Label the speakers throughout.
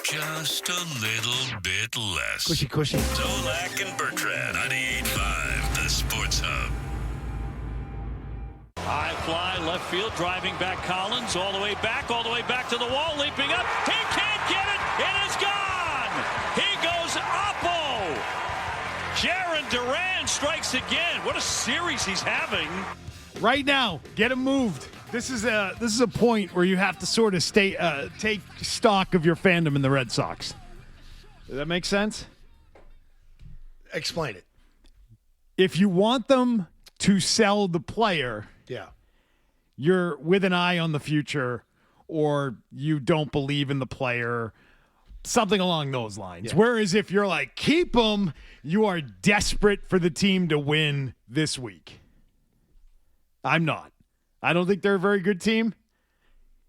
Speaker 1: Just a little bit less.
Speaker 2: Cushy.
Speaker 1: Zolak and Bertrand, 98.5, the Sports Hub.
Speaker 3: High fly, left field, driving back Collins, all the way back to the wall, leaping up. He can't get it. It is gone. He goes oppo. Jarren Duran strikes again. What a series he's having.
Speaker 2: Right now, get him moved. This is a point where you have to sort of take stock of your fandom in the Red Sox. Does that make sense?
Speaker 4: Explain it.
Speaker 2: If you want them to sell the player, you're with an eye on the future, or you don't believe in the player, something along those lines. Yeah. Whereas if you're like, keep him, you are desperate for the team to win this week. I'm not. I don't think they're a very good team.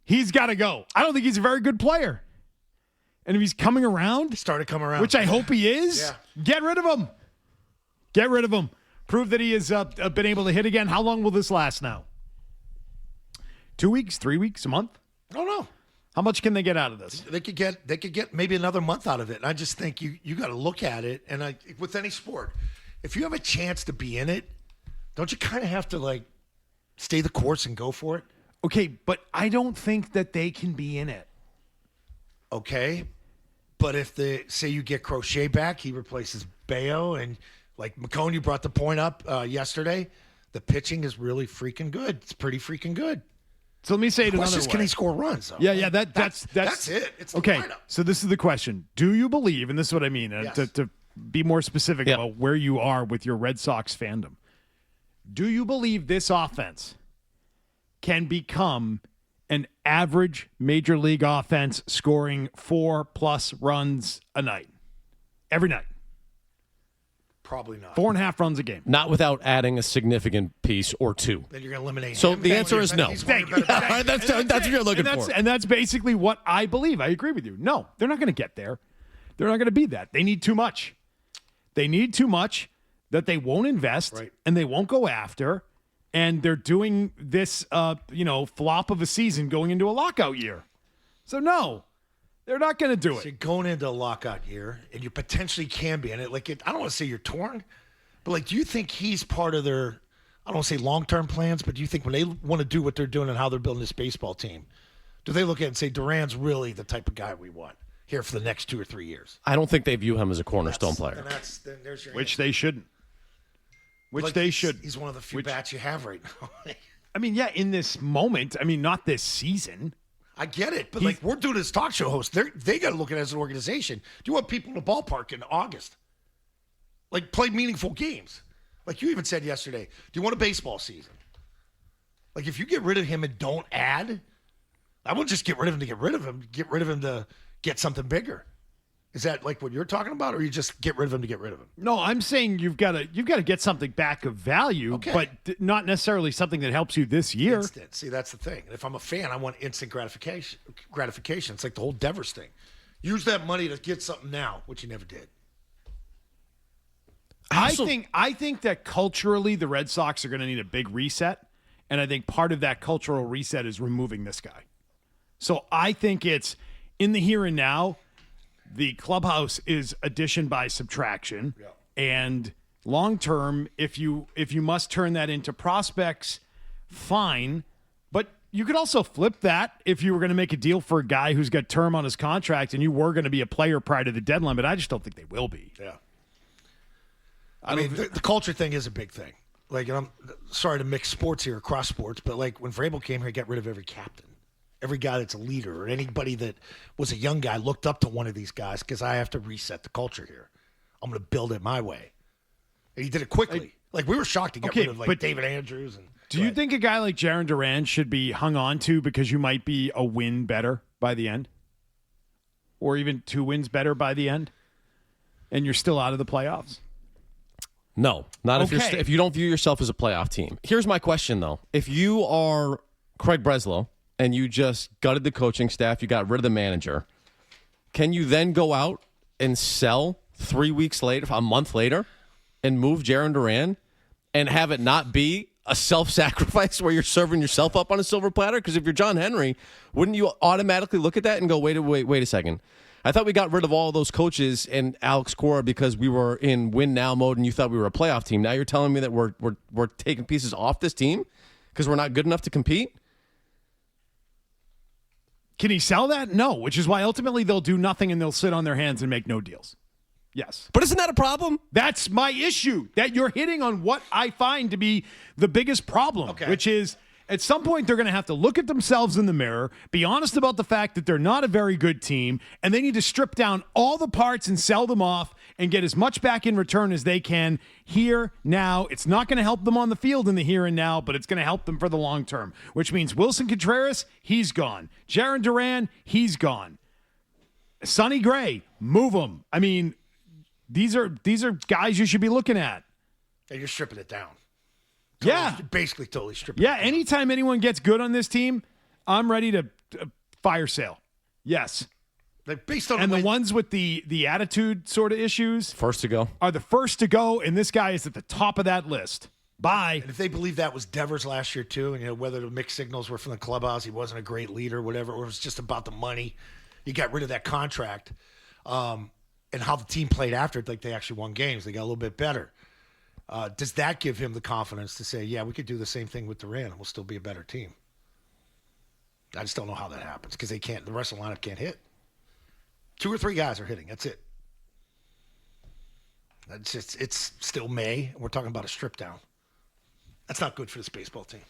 Speaker 2: He's got to go. I don't think he's a very good player. And if he's coming around,
Speaker 4: started coming around,
Speaker 2: which I hope he is, get rid of him. Get rid of him. Prove that he has been able to hit again. How long will this last now? 2 weeks, 3 weeks, a month?
Speaker 4: I don't know.
Speaker 2: How much can they get out of this?
Speaker 4: They could get maybe another month out of it. And I just think you got to look at it. And with any sport, if you have a chance to be in it, don't you kind of have to stay the course and go for it?
Speaker 2: Okay, but I don't think that they can be in it.
Speaker 4: Okay, but if say you get Crochet back, he replaces Bayo, and like McCone, you brought the point up yesterday, the pitching is really freaking good. It's pretty freaking good.
Speaker 2: So let me say it another way.
Speaker 4: Can he score runs? Though?
Speaker 2: Yeah, that's
Speaker 4: it. It's the
Speaker 2: okay.
Speaker 4: lineup.
Speaker 2: So this is the question: do you believe? And this is what I mean to be more specific about where you are with your Red Sox fandom. Do you believe this offense can become an average major league offense scoring 4+ runs a night? Every night?
Speaker 4: Probably not.
Speaker 2: 4.5 runs a game.
Speaker 5: Not without adding a significant piece or two.
Speaker 4: Then you're going to eliminate
Speaker 5: So
Speaker 4: him.
Speaker 5: the answer is no.
Speaker 2: Thank you.
Speaker 5: That's what you're looking for.
Speaker 2: And that's basically what I believe. I agree with you. No, they're not going to get there. They're not going to be that. They need too much. They need too much that they won't invest and they won't go after. And they're doing this, flop of a season going into a lockout year. So, no, they're not going to do it.
Speaker 4: So you're going into a lockout year, and you potentially can be in it. I don't want to say you're torn, but, do you think he's part of their, I don't want to say long-term plans, but do you think when they want to do what they're doing and how they're building this baseball team, do they look at it and say, Duran's really the type of guy we want here for the next 2 or 3 years?
Speaker 5: I don't think they view him as a cornerstone player.
Speaker 4: Then there's your
Speaker 2: Which
Speaker 4: answer.
Speaker 2: they shouldn't. They should.
Speaker 4: He's one of the few bats you have right now.
Speaker 2: I mean, in this moment. I mean, not this season.
Speaker 4: I get it, but we're doing this talk show host. They got to look at it as an organization. Do you want people in the ballpark in August? Play meaningful games. You even said yesterday, do you want a baseball season? If you get rid of him and don't add, I wouldn't just get rid of him to get rid of him. Get rid of him to get something bigger. Is that what you're talking about, or you just get rid of him to get rid of him? No, I'm saying you've got to get something back of value, but not necessarily something that helps you this year. Instant. See, that's the thing. If I'm a fan, I want instant gratification. It's like the whole Devers thing. Use that money to get something now, which you never did.
Speaker 2: I think that culturally the Red Sox are going to need a big reset, and I think part of that cultural reset is removing this guy. So I think it's in the here and now. The clubhouse is addition by subtraction, and long term, if you must turn that into prospects, fine. But you could also flip that if you were going to make a deal for a guy who's got term on his contract, and you were going to be a player prior to the deadline. But I just don't think they will be.
Speaker 4: Yeah. I mean, the culture thing is a big thing. And I'm sorry to mix sports here, across sports, but when Vrabel came here, he got rid of every captain. Every guy that's a leader or anybody that was a young guy looked up to one of these guys because I have to reset the culture here. I'm going to build it my way. And he did it quickly. We were shocked to get rid of David Andrews.
Speaker 2: Do you think a guy like Jarren Duran should be hung on to because you might be a win better by the end? Or even 2 wins better by the end? And you're still out of the playoffs?
Speaker 5: No, not if you don't view yourself as a playoff team. Here's my question, though. If you are Craig Breslow, and you just gutted the coaching staff, you got rid of the manager, can you then go out and sell 3 weeks later, a month later, and move Jarren Duran and have it not be a self-sacrifice where you're serving yourself up on a silver platter? Because if you're John Henry, wouldn't you automatically look at that and go, wait a second. I thought we got rid of all those coaches and Alex Cora because we were in win now mode and you thought we were a playoff team. Now you're telling me that we're taking pieces off this team because we're not good enough to compete?
Speaker 2: Can he sell that? No, which is why ultimately they'll do nothing and they'll sit on their hands and make no deals. Yes.
Speaker 5: But isn't that a problem?
Speaker 2: That's my issue, that you're hitting on what I find to be the biggest problem, which is at some point they're going to have to look at themselves in the mirror, be honest about the fact that they're not a very good team, and they need to strip down all the parts and sell them off and get as much back in return as they can here, now. It's not going to help them on the field in the here and now, but it's going to help them for the long term, which means Wilson Contreras, he's gone. Jarren Duran, he's gone. Sonny Gray, move him. I mean, these are guys you should be looking at.
Speaker 4: And you're stripping it down.
Speaker 2: You're
Speaker 4: basically totally stripping it down.
Speaker 2: Anytime anyone gets good on this team, I'm ready to fire sale. Yes.
Speaker 4: Like based on
Speaker 2: and the ones with the attitude sort of issues
Speaker 5: first to go
Speaker 2: are the first to go, and this guy is at the top of that list. Bye.
Speaker 4: And if they believe that was Devers last year too, and whether the mixed signals were from the clubhouse, he wasn't a great leader, whatever, or it was just about the money, you got rid of that contract, and how the team played after it, like they actually won games, they got a little bit better. Does that give him the confidence to say, yeah, we could do the same thing with Duran and we'll still be a better team? I just don't know how that happens because the rest of the lineup can't hit. 2 or 3 guys are hitting. That's it. It's still May. And we're talking about a strip down. That's not good for this baseball team.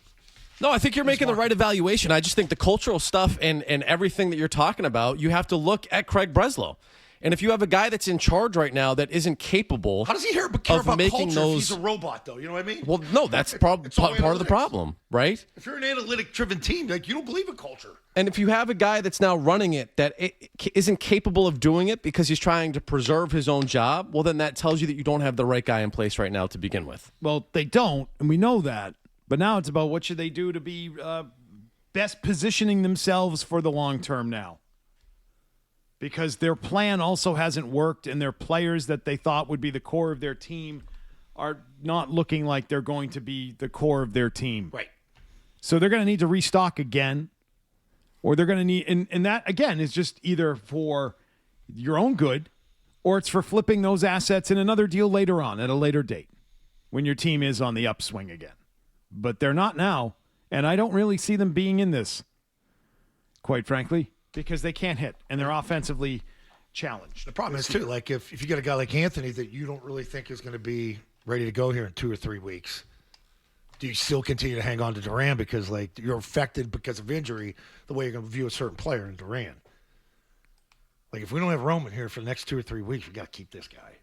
Speaker 5: No, I think you're making the right evaluation. I just think the cultural stuff and everything that you're talking about, you have to look at Craig Breslow. And if you have a guy that's in charge right now that isn't capable,
Speaker 4: how does he care about
Speaker 5: making
Speaker 4: culture
Speaker 5: those?
Speaker 4: If he's a robot, though. You know what I mean?
Speaker 5: Well, no, that's part of the problem, right?
Speaker 4: If you're an analytic-driven team, like you don't believe in culture.
Speaker 5: And if you have a guy that's now running it that isn't capable of doing it because he's trying to preserve his own job, well, then that tells you that you don't have the right guy in place right now to begin with.
Speaker 2: Well, they don't, and we know that. But now it's about what should they do to be best positioning themselves for the long term now. Because their plan also hasn't worked, and their players that they thought would be the core of their team are not looking like they're going to be the core of their team.
Speaker 4: Right.
Speaker 2: So they're going to need to restock again, or they're going to need, and that, again, is just either for your own good, or it's for flipping those assets in another deal later on at a later date when your team is on the upswing again. But they're not now, and I don't really see them being in this, quite frankly. Because they can't hit, and they're offensively challenged.
Speaker 4: The problem is, too, like if you get a guy like Anthony that you don't really think is going to be ready to go here in 2 or 3 weeks, do you still continue to hang on to Duran because, like, you're affected because of injury the way you're going to view a certain player in Duran? Like, if we don't have Roman here for the next 2 or 3 weeks, we got to keep this guy.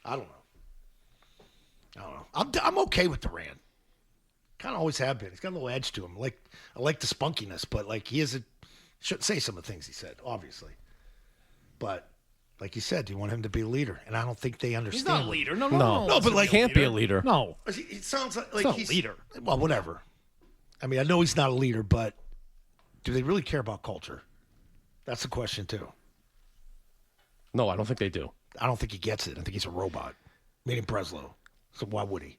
Speaker 4: I don't know. I'm okay with Duran. Kind of always have been. He's got a little edge to him. I like the spunkiness, but, like, he isn't. Shouldn't say some of the things he said, obviously. But, like you said, do you want him to be a leader? And I don't think they understand.
Speaker 2: He's not a leader. No.
Speaker 5: No, but like, can't be a leader.
Speaker 2: No.
Speaker 4: It sounds like
Speaker 2: he's a leader.
Speaker 4: Well, whatever. I mean, I know he's not a leader, but do they really care about culture? That's the question, too.
Speaker 5: No, I don't think they do.
Speaker 4: I don't think he gets it. I think he's a robot. Meaning Breslow. So why would he?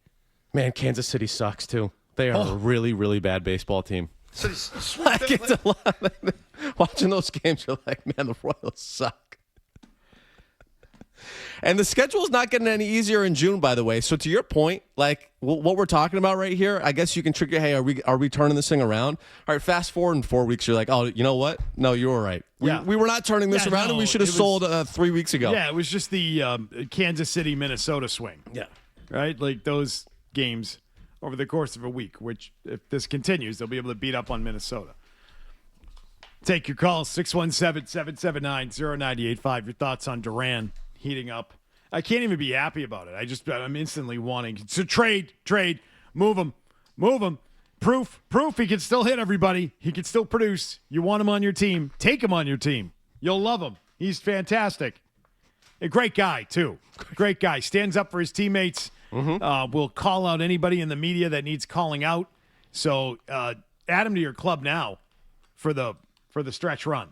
Speaker 5: Man, Kansas City sucks, too. They are a really, really bad baseball team.
Speaker 4: So
Speaker 5: watching those games, you're like, man, the Royals suck. And the schedule is not getting any easier in June, by the way. So to your point, like what we're talking about right here, I guess you can trigger, hey, are we turning this thing around? All right, fast forward in 4 weeks, you're like, oh, you know what? No, you were right. We were not turning this around, and we should have sold 3 weeks ago.
Speaker 2: Yeah, it was just the Kansas City, Minnesota swing.
Speaker 5: Yeah.
Speaker 2: Right? Like those games over the course of a week, which if this continues, they'll be able to beat up on Minnesota. Take your calls, 617-779-0985. Your thoughts on Duran heating up. I can't even be happy about it. I'm instantly wanting to trade, move him. Proof he can still hit everybody. He can still produce. You want him on your team, take him on your team. You'll love him. He's fantastic. A great guy, too. Great guy. Stands up for his teammates. Will call out anybody in the media that needs calling out. So add him to your club now for the stretch run.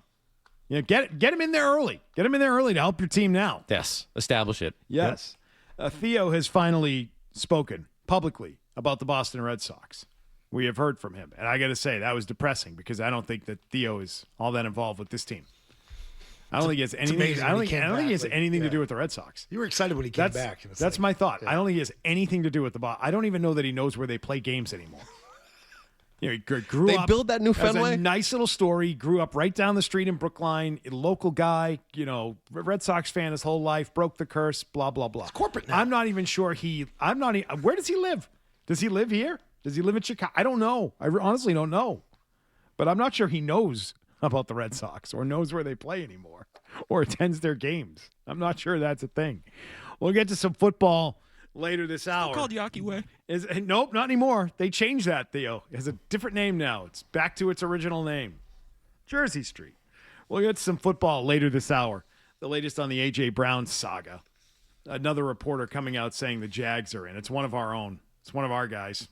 Speaker 2: You know, get him in there early. Get him in there early to help your team now.
Speaker 5: Yes, establish it.
Speaker 2: Yes. Yep. Theo has finally spoken publicly about the Boston Red Sox. We have heard from him. And I got to say, that was depressing because I don't think that Theo is all that involved with this team. I don't think it's anything.
Speaker 4: amazing
Speaker 2: I don't
Speaker 4: when
Speaker 2: think,
Speaker 4: he
Speaker 2: I
Speaker 4: came
Speaker 2: don't think
Speaker 4: back,
Speaker 2: it's
Speaker 4: like,
Speaker 2: anything to
Speaker 4: yeah.
Speaker 2: do with the Red Sox.
Speaker 4: You were excited when he came back. and it's
Speaker 2: That's
Speaker 4: like,
Speaker 2: my thought.
Speaker 4: yeah.
Speaker 2: I don't think it has anything to do with the ball. I don't even know that he knows where they play games anymore. You know, he grew
Speaker 5: They
Speaker 2: up.
Speaker 5: build that new
Speaker 2: as
Speaker 5: Fenway?
Speaker 2: a nice little story. Grew up right down the street in Brookline. A local guy. You know, Red Sox fan his whole life. Broke the curse. Blah blah blah. It's
Speaker 4: corporate now.
Speaker 2: I'm not even sure I'm not. Where does he live? Does he live here? Does he live in Chicago? I don't know. I honestly don't know. But I'm not sure he knows about the Red Sox or knows where they play anymore or attends their games. I'm not sure that's a thing. We'll get to some football later this hour.
Speaker 6: Called Yawkey Way.
Speaker 2: Nope, not anymore. They changed that, Theo. It has a different name now. It's back to its original name. Jersey Street. We'll get to some football later this hour. The latest on the A.J. Brown saga. Another reporter coming out saying the Jags are in. It's one of our own. It's one of our guys.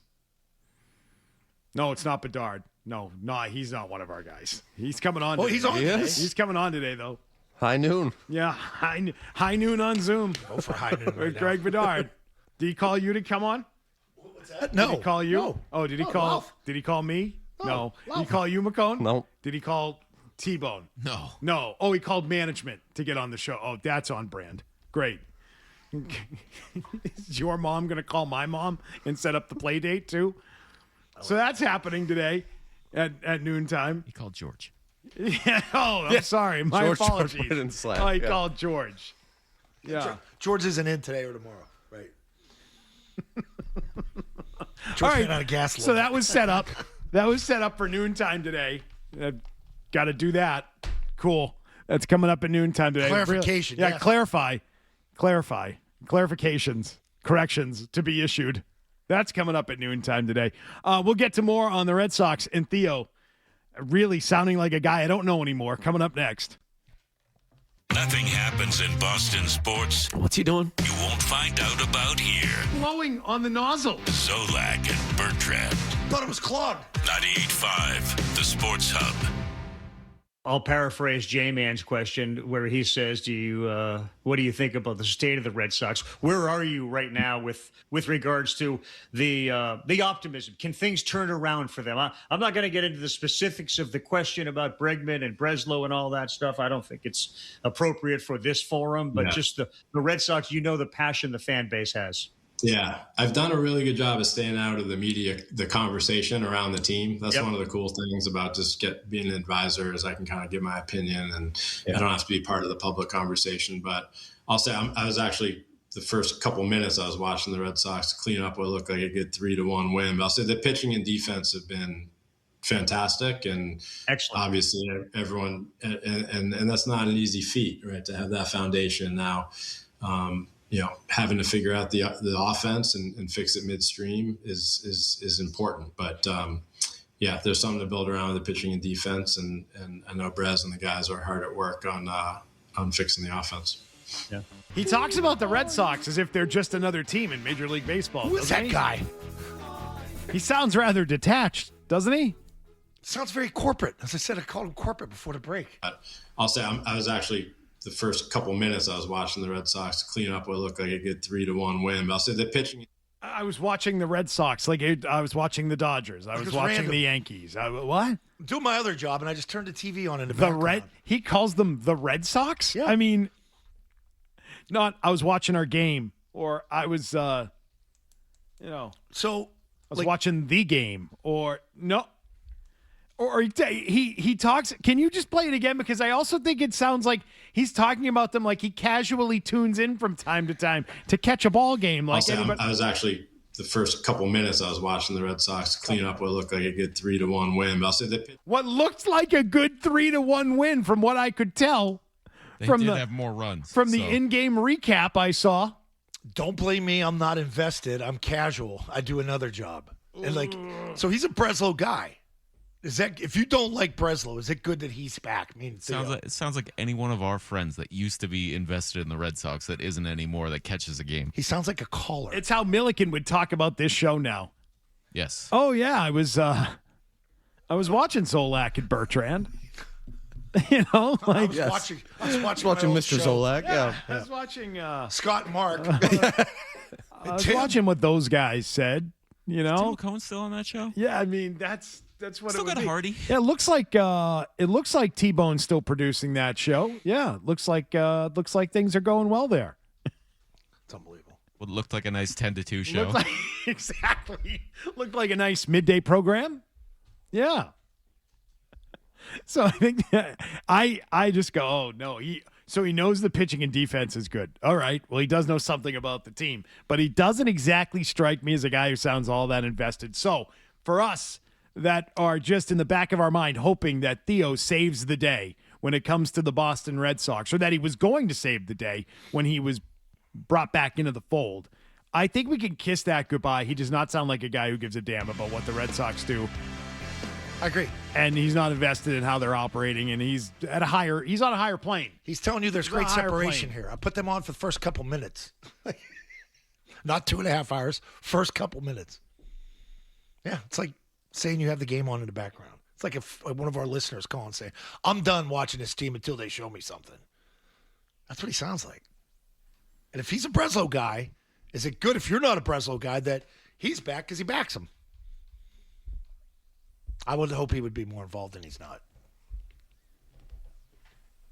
Speaker 2: No, it's not Bedard. No, he's not one of our guys. He's coming on.
Speaker 4: Oh,
Speaker 2: today.
Speaker 4: he's on
Speaker 5: today?
Speaker 2: He's coming on today, though.
Speaker 5: High noon.
Speaker 2: Yeah, high noon on Zoom
Speaker 4: Go for high noon right
Speaker 2: with
Speaker 4: now.
Speaker 2: Greg Bedard. Did he call you to come on?
Speaker 4: No.
Speaker 2: Did he call you?
Speaker 4: No.
Speaker 2: Oh, did he
Speaker 4: No,
Speaker 2: call?
Speaker 4: Ralph.
Speaker 2: Did he call me? No. Did he
Speaker 4: Ralph.
Speaker 2: call you, McCone?
Speaker 5: No.
Speaker 2: Did he call T-Bone?
Speaker 6: No.
Speaker 2: No. Oh, he called management to get on the show. Oh, that's on brand. Great. Is your mom going to call my mom and set up the play date too? So that's happening today at noontime.
Speaker 6: He called George.
Speaker 2: Yeah. Oh, I'm sorry. My
Speaker 5: George
Speaker 2: apologies.
Speaker 5: put it in slack,
Speaker 2: Oh, he
Speaker 5: yeah.
Speaker 2: called George. Yeah.
Speaker 4: George isn't in today or tomorrow, right? George
Speaker 2: All right.
Speaker 4: ran out of gas.
Speaker 2: So that was set up. That was set up for noontime today. Got to do that. Cool. That's coming up at noontime today.
Speaker 4: Clarification,
Speaker 2: Yeah,
Speaker 4: yes.
Speaker 2: clarify. Clarifications. Corrections to be issued. That's coming up at noontime today. We'll get to more on the Red Sox and Theo really sounding like a guy I don't know anymore. Coming up next.
Speaker 1: Nothing happens in Boston sports
Speaker 5: What's he doing?
Speaker 1: you won't find out about here.
Speaker 2: Blowing on the nozzle.
Speaker 1: Zolak and Bertrand.
Speaker 4: Thought it was clogged.
Speaker 1: 98.5, the Sports Hub.
Speaker 7: I'll paraphrase J-Man's question where he says, what do you think about the state of the Red Sox? Where are you right now with regards to the optimism? Can things turn around for them? I'm not going to get into the specifics of the question about Bregman and Breslow and all that stuff. I don't think it's appropriate for this forum, but just the Red Sox, the passion the fan base has.
Speaker 8: Yeah, I've done a really good job of staying out of the media, the conversation around the team. That's one of the cool things about just being an advisor is I can kind of give my opinion and I don't have to be part of the public conversation. But I'll say I was actually the first couple minutes I was watching the Red Sox clean up what looked like a good 3-1 win. But I'll say the pitching and defense have been fantastic and
Speaker 7: Excellent.
Speaker 8: obviously everyone and that's not an easy feat, right? To have that foundation now. Having to figure out the offense and fix it midstream is important. But there's something to build around with the pitching and defense, and I know Brez and the guys are hard at work on fixing the offense.
Speaker 7: Yeah.
Speaker 2: He talks about the Red Sox as if they're just another team in Major League Baseball.
Speaker 4: Who is
Speaker 2: doesn't
Speaker 4: that
Speaker 2: he?
Speaker 4: guy?
Speaker 2: He sounds rather detached, doesn't he?
Speaker 4: Sounds very corporate. As I said, I called him corporate before the break.
Speaker 8: I'll say I was actually the first couple minutes I was watching the Red Sox clean up what looked like a good 3-1 win. But I'll say the pitching.
Speaker 2: I was watching the Red Sox, I was watching the Dodgers. I was watching
Speaker 4: random.
Speaker 2: the Yankees. What?
Speaker 4: I'm doing my other job, and I just turned the TV on in the
Speaker 2: The
Speaker 4: background.
Speaker 2: Red? He calls them the Red Sox?
Speaker 4: Yeah.
Speaker 2: I mean, I was watching our game, or I was,
Speaker 4: So,
Speaker 2: I was watching the game, or no. Or he talks. Can you just play it again? Because I also think it sounds like he's talking about them like he casually tunes in from time to time to catch a ball game.
Speaker 8: I'll
Speaker 2: Like
Speaker 8: say
Speaker 2: anybody.
Speaker 8: I was actually the first couple minutes I was watching the Red Sox clean up what looked like a good 3-1 win. But I'll say the
Speaker 2: What looked like a good 3-1 win, from what I could tell,
Speaker 6: They
Speaker 2: From
Speaker 6: did
Speaker 2: the-
Speaker 6: have more runs.
Speaker 2: from the in-game recap I saw.
Speaker 4: don't blame me. I'm not invested. I'm casual. I do another job. And so he's a Breslow guy. Is that if you don't like Breslow, is it good that he's back? I mean,
Speaker 6: It sounds like any one of our friends that used to be invested in the Red Sox that isn't anymore that catches a game.
Speaker 4: he sounds like a caller.
Speaker 2: It's how Milliken would talk about this show now.
Speaker 6: Yes.
Speaker 2: Oh yeah, I was watching Zolak and Bertrand.
Speaker 4: I was watching
Speaker 5: Watching
Speaker 4: my old
Speaker 5: Mr.
Speaker 4: show.
Speaker 5: Zolak. Yeah.
Speaker 2: I was watching.
Speaker 4: Scott and Mark.
Speaker 2: I was watching what those guys said.
Speaker 6: Tim McCone still on that show?
Speaker 2: Yeah, I mean that's That's what
Speaker 6: Still
Speaker 2: it would
Speaker 6: got
Speaker 2: be.
Speaker 6: Hardy.
Speaker 2: Yeah, it looks like T-Bone's still producing that show. Yeah, looks like things are going well there.
Speaker 4: It's unbelievable.
Speaker 6: What looked like a nice 10-2 show.
Speaker 2: Exactly. Looked like a nice midday program. Yeah. So I think I just go, oh no, he knows the pitching and defense is good. All right. Well, he does know something about the team, but he doesn't exactly strike me as a guy who sounds all that invested. So for us that are just in the back of our mind hoping that Theo saves the day when it comes to the Boston Red Sox, or that he was going to save the day when he was brought back into the fold, I think we can kiss that goodbye. He does not sound like a guy who gives a damn about what the Red Sox do.
Speaker 4: I agree.
Speaker 2: And he's not invested in how they're operating, and he's on a higher plane.
Speaker 4: He's telling you there's great separation here. I put them on for the first couple minutes. Not 2.5 hours, first couple minutes. Yeah, it's like saying you have the game on in the background. It's like if one of our listeners call and say, I'm done watching this team until they show me something. That's what he sounds like. And if he's a Breslow guy, is it good if you're not a Breslow guy that he's back because he backs him? I would hope he would be more involved than he's not.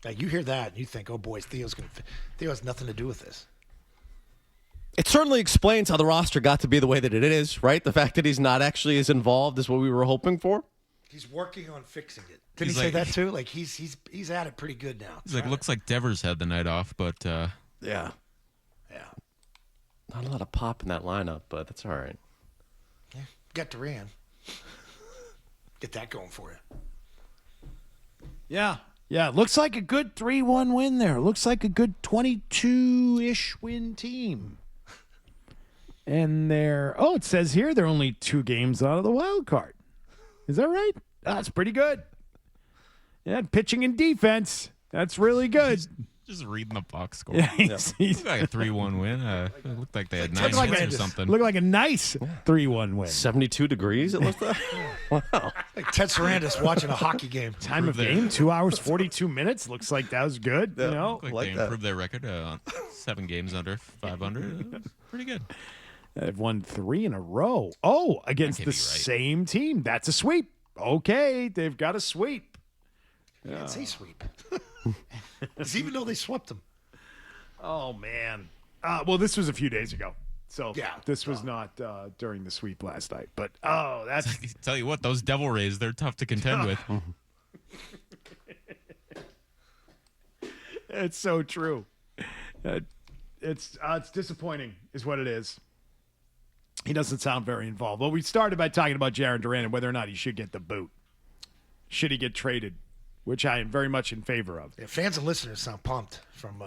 Speaker 4: Now, you hear that and you think, oh, boy, Theo has nothing to do with this.
Speaker 5: It certainly explains how the roster got to be the way that it is, right? The fact that he's not actually as involved as what we were hoping for.
Speaker 4: He's working on fixing it. Did he say that too? Like he's at it pretty good now.
Speaker 6: He's like, looks like Devers had the night off, but
Speaker 5: yeah. Not a lot of pop in that lineup, but that's all right.
Speaker 4: Yeah, got Duran. Get that going for you.
Speaker 2: Yeah. Looks like a good 3-1 win there. Looks like a good 22-ish win team. And it says here they're only 2 games out of the wild card. Is that right? That's pretty good. Yeah, pitching and defense. That's really good.
Speaker 6: just reading the box score.
Speaker 2: Yeah, he's
Speaker 6: Looked like a 3-1 win. It looked like they had 9 hits or something.
Speaker 2: Looked like a nice 3-1 win.
Speaker 5: 72 degrees, it looked like. Wow.
Speaker 4: Like Ted Sarandis watching a hockey game.
Speaker 2: Time of game, 2 hours, 42 minutes. Looks like that was good.
Speaker 5: Yeah.
Speaker 2: You know?
Speaker 6: Like they improved their record on 7 games under 500. Pretty good.
Speaker 2: They've won 3 in a row. Oh, against the same team. That's a sweep. Okay, they've got a sweep.
Speaker 4: You can't say sweep. Even though they swept them.
Speaker 2: Oh, man. Well, this was a few days ago. So
Speaker 4: yeah,
Speaker 2: this was not during the sweep last night. But, that's...
Speaker 6: Tell you what, those Devil Rays, they're tough to contend with.
Speaker 2: It's so true. It's disappointing is what it is. He doesn't sound very involved. Well, we started by talking about Jarren Duran and whether or not he should get the boot. Should he get traded? Which I am very much in favor of.
Speaker 4: Yeah, fans and listeners sound pumped from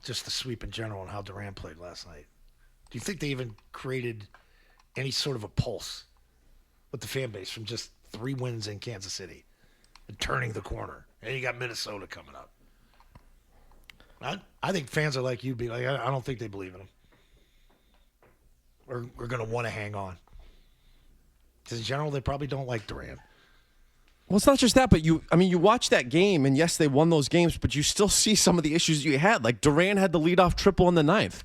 Speaker 4: just the sweep in general and how Duran played last night. Do you think they even created any sort of a pulse with the fan base from just 3 wins in Kansas City and turning the corner? And you got Minnesota coming up. I think fans are like you, be like, I don't think they believe in him. We're going to want to hang on. Because in general, they probably don't like Duran.
Speaker 5: Well, it's not just that, but you watch that game, and yes, they won those games, but you still see some of the issues you had. Like Duran had the leadoff triple in the 9th.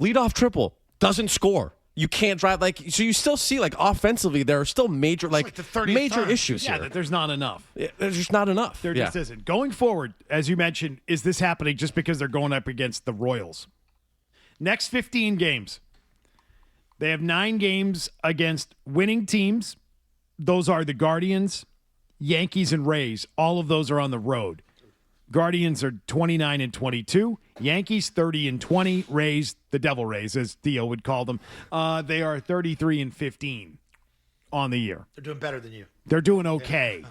Speaker 5: Leadoff triple, doesn't score. You can't drive, so you still see, offensively, there are still major, major issues here.
Speaker 2: Yeah, there's not enough.
Speaker 5: There's just not enough.
Speaker 2: There just isn't. Going forward, as you mentioned, is this happening just because they're going up against the Royals? Next 15 games. They have 9 games against winning teams. Those are the Guardians, Yankees, and Rays. All of those are on the road. Guardians are 29-22. Yankees 30-20. Rays, the Devil Rays, as Theo would call them, they are 33-15 on the year.
Speaker 4: They're doing better than you.
Speaker 2: They're doing okay.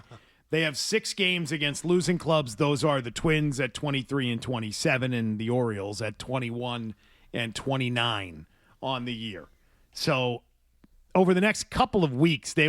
Speaker 2: They have 6 games against losing clubs. Those are the Twins at 23-27 and the Orioles at 21-29 on the year. So over the next couple of weeks, they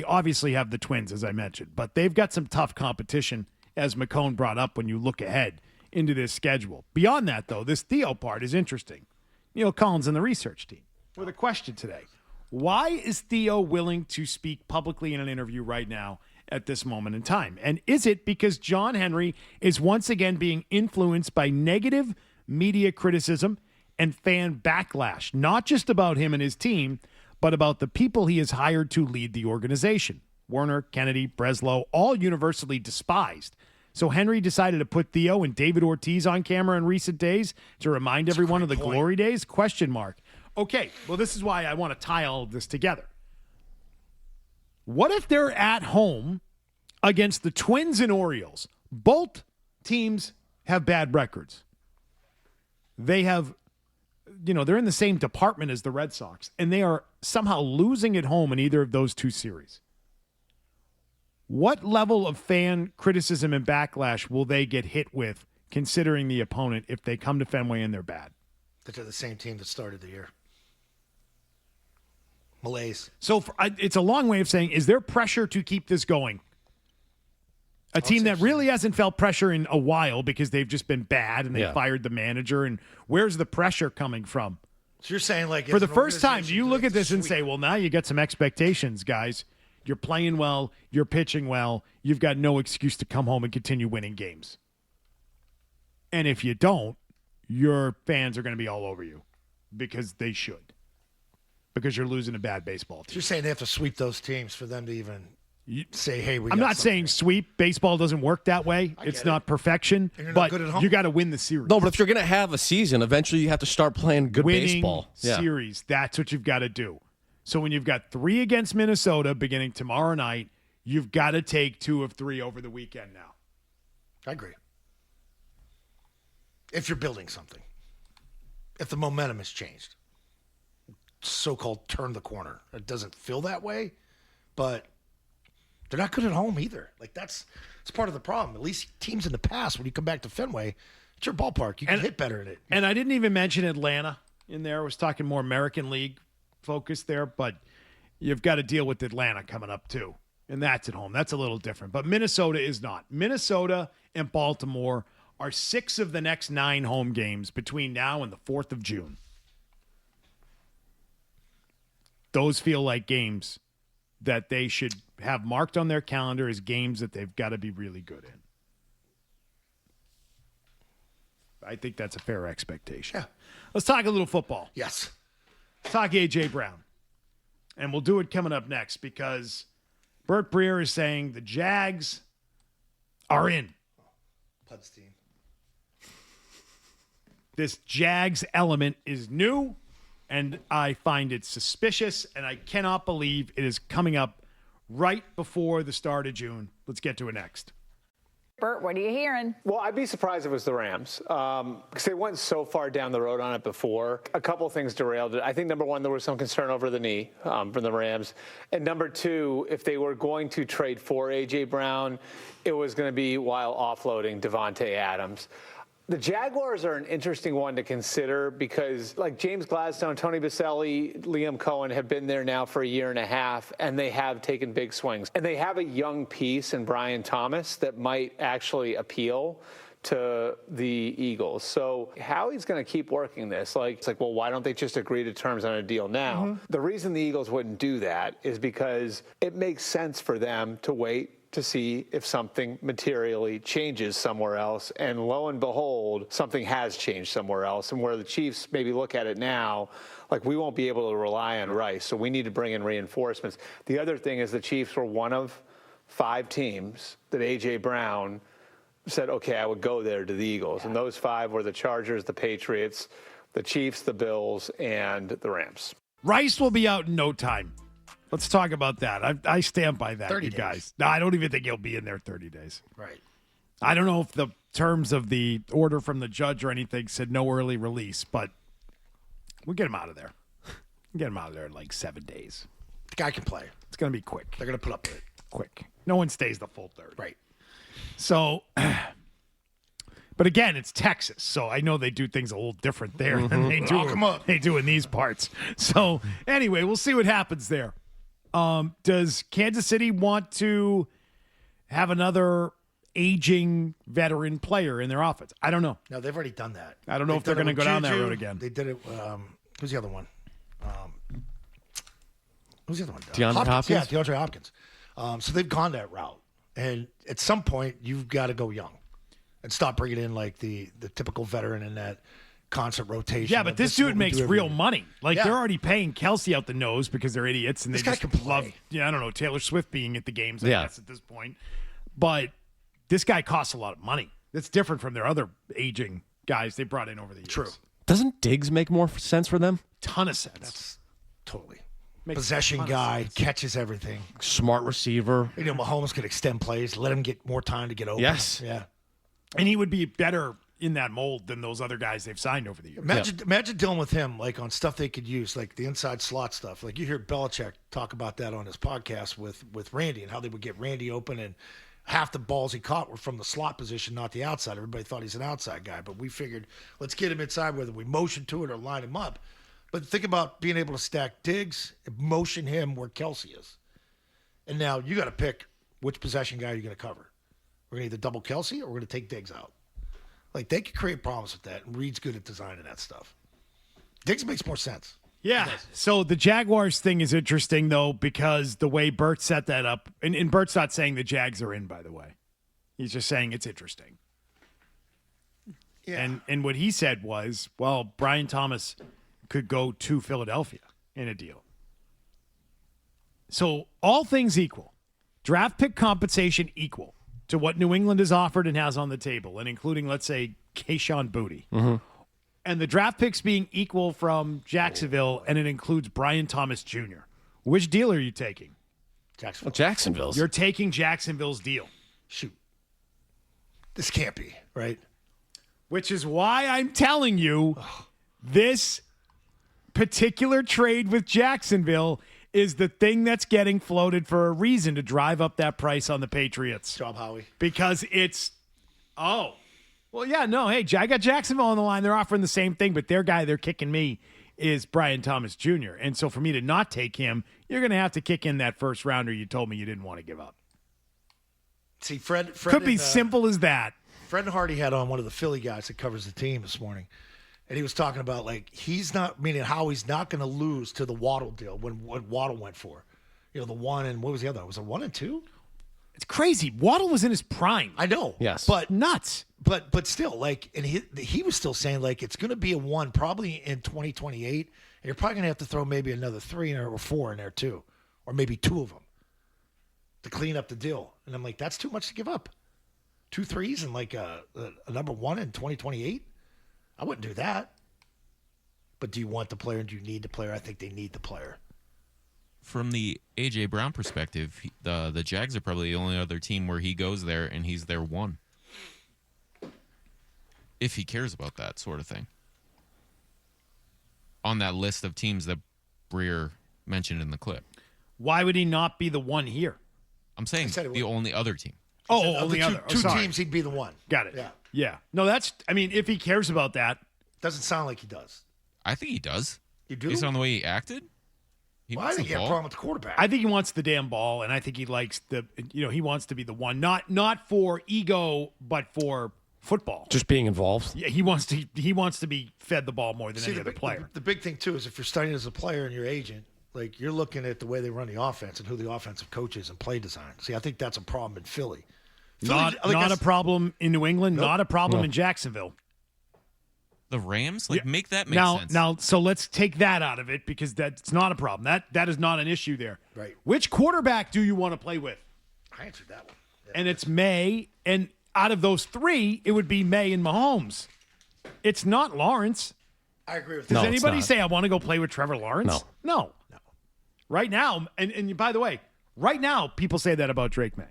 Speaker 2: obviously have the Twins, as I mentioned, but they've got some tough competition, as McCone brought up, when you look ahead into this schedule. Beyond that, though, this Theo part is interesting. Neil Collins and the research team with a question today. Why is Theo willing to speak publicly in an interview right now at this moment in time? And is it because John Henry is once again being influenced by negative media criticism and fan backlash, not just about him and his team, but about the people he has hired to lead the organization. Werner, Kennedy, Breslow, all universally despised. So Henry decided to put Theo and David Ortiz on camera in recent days to remind everyone of the glory days? ? Okay, well, this is why I want to tie all of this together. What if they're at home against the Twins and Orioles? Both teams have bad records. They have, they're in the same department as the Red Sox, and they are somehow losing at home in either of those two series. What level of fan criticism and backlash will they get hit with, considering the opponent, if they come to Fenway and they're bad?
Speaker 4: That they're the same team that started the year. Malaise.
Speaker 2: So it's a long way of saying, is there pressure to keep this going? A team that really hasn't felt pressure in a while because they've just been bad and they fired the manager. And where's the pressure coming from?
Speaker 4: So you're saying, like,
Speaker 2: for the first time, do you look at this and say, well, now you got some expectations, guys. You're playing well. You're pitching well. You've got no excuse to come home and continue winning games. And if you don't, your fans are going to be all over you because they should. Because you're losing a bad baseball team.
Speaker 4: So you're saying they have to sweep those teams for them to even say, hey,
Speaker 2: I'm not saying sweep. Baseball doesn't work that way. It's not perfection. But you got to win the series.
Speaker 5: No, but if you're going to have a season, eventually you have to start playing good baseball.
Speaker 2: Series. That's what you've got to do. So when you've got 3 against Minnesota beginning tomorrow night, you've got to take 2 of 3 over the weekend now.
Speaker 4: I agree. If you're building something. If the momentum has changed. So-called turn the corner. It doesn't feel that way, but they're not good at home either. Like, that's part of the problem. At least teams in the past, when you come back to Fenway, it's your ballpark. You can hit better in it.
Speaker 2: And I didn't even mention Atlanta in there. I was talking more American League focus there, but you've got to deal with Atlanta coming up too. And that's at home. That's a little different. But Minnesota is not. Minnesota and Baltimore are 6 of the next 9 home games between now and the 4th of June. Those feel like games that they should have marked on their calendar as games that they've got to be really good in. I think that's a fair expectation.
Speaker 4: Yeah.
Speaker 2: Let's talk a little football.
Speaker 4: Yes.
Speaker 2: Let's talk A.J. Brown. And we'll do it coming up next because Bert Breer is saying the Jags are in.
Speaker 4: Pud's team.
Speaker 2: This Jags element is new. And I find it suspicious, and I cannot believe it is coming up right before the start of June. Let's get to it next.
Speaker 9: Bert, what are you hearing?
Speaker 10: Well, I'd be surprised if it was the Rams because they went so far down the road on it before. A couple of things derailed it. I think, number one, there was some concern over the knee from the Rams. And number two, if they were going to trade for A.J. Brown, it was going to be while offloading Devontae Adams. The Jaguars are an interesting one to consider because, like, James Gladstone, Tony Baselli, Liam Cohen have been there now for a year and a half, and they have taken big swings. And they have a young piece in Brian Thomas that might actually appeal to the Eagles. So how he's going to keep working this, it's like, well, why don't they just agree to terms on a deal now? Mm-hmm. The reason the Eagles wouldn't do that is because it makes sense for them to wait to see if something materially changes somewhere else. And lo and behold, something has changed somewhere else. And where the Chiefs maybe look at it now, like, we won't be able to rely on Rice, so we need to bring in reinforcements. The other thing is the Chiefs were one of 5 teams that A.J. Brown said, okay, I would go there to the Eagles. And those 5 were the Chargers, the Patriots, the Chiefs, the Bills, and the Rams.
Speaker 2: Rice will be out in no time. Let's talk about that. I stand by that, you guys. No, I don't even think he'll be in there 30 days.
Speaker 4: Right.
Speaker 2: I don't know if the terms of the order from the judge or anything said no early release, but we'll get him out of there. Get him out of there in like 7 days.
Speaker 4: The guy can play.
Speaker 2: It's going to be quick.
Speaker 4: They're going to put up with it.
Speaker 2: Quick. No one stays the full 30.
Speaker 4: Right.
Speaker 2: So, but again, it's Texas, so I know they do things a little different there than they do in these parts. So anyway, we'll see what happens there. Does Kansas City want to have another aging veteran player in their offense? I don't know.
Speaker 4: No, they've already done that.
Speaker 2: I don't know if they're going to go down that road again.
Speaker 4: They did it. Who's the other one? Who's the other one?
Speaker 5: DeAndre Hopkins?
Speaker 4: Yeah, DeAndre Hopkins. So they've gone that route. And at some point, you've got to go young and stop bringing in like the typical veteran in that constant rotation.
Speaker 2: Yeah, but this dude makes real money. Like,
Speaker 4: Yeah.
Speaker 2: they're already paying Kelsey out the nose because they're idiots. And
Speaker 4: This
Speaker 2: they
Speaker 4: guy
Speaker 2: just
Speaker 4: can play.
Speaker 2: love, I don't know, Taylor Swift being at the games, I
Speaker 5: Yeah.
Speaker 2: guess, at this point. But this guy costs a lot of money. That's different from their other aging guys they brought in over the years.
Speaker 4: True.
Speaker 5: Doesn't Diggs make more sense for them?
Speaker 2: Ton of sense.
Speaker 4: That's totally.
Speaker 2: Makes
Speaker 4: Possession
Speaker 2: a ton of
Speaker 4: guy,
Speaker 2: sense.
Speaker 4: catches everything.
Speaker 5: Smart receiver.
Speaker 4: You know, Mahomes could extend plays, let him get more time to get open.
Speaker 5: Yes.
Speaker 4: Yeah.
Speaker 2: And he would be better in that mold than those other guys they've signed over the years.
Speaker 4: Imagine dealing with him like on stuff they could use, like the inside slot stuff. Like you hear Belichick talk about that on his podcast with Randy and how they would get Randy open, and half the balls he caught were from the slot position, not the outside. Everybody thought he's an outside guy, but we figured let's get him inside whether we motion to it or line him up. But think about being able to stack Diggs, motion him where Kelsey is. And now you got to pick which possession guy you're going to cover. We're going to either double Kelsey or we're going to take Diggs out. Like, they could create problems with that, and Reed's good at designing that stuff. Diggs makes more sense.
Speaker 2: Yeah. So the Jaguars thing is interesting, though, because the way Bert set that up, and Bert's not saying the Jags are in, by the way. He's just saying it's interesting.
Speaker 4: Yeah.
Speaker 2: And what he said was, well, Brian Thomas could go to Philadelphia in a deal. So all things equal, draft pick compensation equal to what New England has offered and has on the table, and including, let's say, Kayshon Boutte.
Speaker 5: Mm-hmm.
Speaker 2: And the draft picks being equal from Jacksonville, and it includes Brian Thomas Jr. Which deal are you taking?
Speaker 4: Jacksonville.
Speaker 5: Jacksonville's.
Speaker 2: You're taking Jacksonville's deal.
Speaker 4: Shoot. This can't be, right?
Speaker 2: Which is why I'm telling you this particular trade with Jacksonville is the thing that's getting floated for a reason to drive up that price on the Patriots.
Speaker 4: Job, Howie.
Speaker 2: Because it's, hey, I got Jacksonville on the line. They're offering the same thing, but their guy they're kicking me is Brian Thomas Jr. And so for me to not take him, you're going to have to kick in that first rounder you told me you didn't want to give up.
Speaker 4: See, Fred
Speaker 2: Could be
Speaker 4: and,
Speaker 2: simple as that.
Speaker 4: Fred and Hardy had on one of the Philly guys that covers the team this morning. And he was talking about, like, he's not, meaning how he's not going to lose to the Waddle deal when what Waddle went for. You know, the one and what was the other? Was it 1 and 2?
Speaker 2: It's crazy. Waddle was in his prime.
Speaker 4: I know.
Speaker 5: Yes.
Speaker 4: But
Speaker 2: nuts.
Speaker 4: But still, like, and he was still saying, like, it's going to be a 1 probably in 2028. And you're probably going to have to throw maybe another 3 in there or 4 in there, too. Or maybe 2 of them to clean up the deal. And I'm like, that's too much to give up. 2 threes and, like, a number 1 in 2028? I wouldn't do that. But do you want the player and do you need the player? I think they need the player.
Speaker 6: From the A.J. Brown perspective, the Jags are probably the only other team where he goes there and he's their 1. If he cares about that sort of thing. On that list of teams that Breer mentioned in the clip.
Speaker 2: Why would he not be the 1 here?
Speaker 6: I'm saying the only other team.
Speaker 2: Only other.
Speaker 4: Two teams, he'd be the 1.
Speaker 2: Got it.
Speaker 4: Yeah.
Speaker 2: Yeah. No, if he cares about that.
Speaker 4: Doesn't sound like he does.
Speaker 6: I think he does.
Speaker 4: You do?
Speaker 6: Based on the way he acted?
Speaker 4: I think he had a problem with the quarterback.
Speaker 2: I think he wants the damn ball, and I think he likes he wants to be the 1, not for ego, but for football.
Speaker 5: Just being involved.
Speaker 2: Yeah, he wants to be fed the ball more than any other player.
Speaker 4: The big thing, too, is if you're studying as a player and your agent, like, you're looking at the way they run the offense and who the offensive coach is and play design. See, I think that's a problem in Philly.
Speaker 2: Not a problem in New England, not a problem in Jacksonville.
Speaker 6: The Rams? Make that make sense.
Speaker 2: Now, so let's take that out of it because that's not a problem. That is not an issue there.
Speaker 4: Right.
Speaker 2: Which quarterback do you want to play with?
Speaker 4: I answered that one. Yeah.
Speaker 2: And it's May, and out of those 3, it would be May and Mahomes. It's not Lawrence.
Speaker 4: I agree with
Speaker 2: that. Does
Speaker 4: No,
Speaker 2: anybody say I want to go play with Trevor Lawrence? No. Right now, and by the way, right now, people say that about Drake May.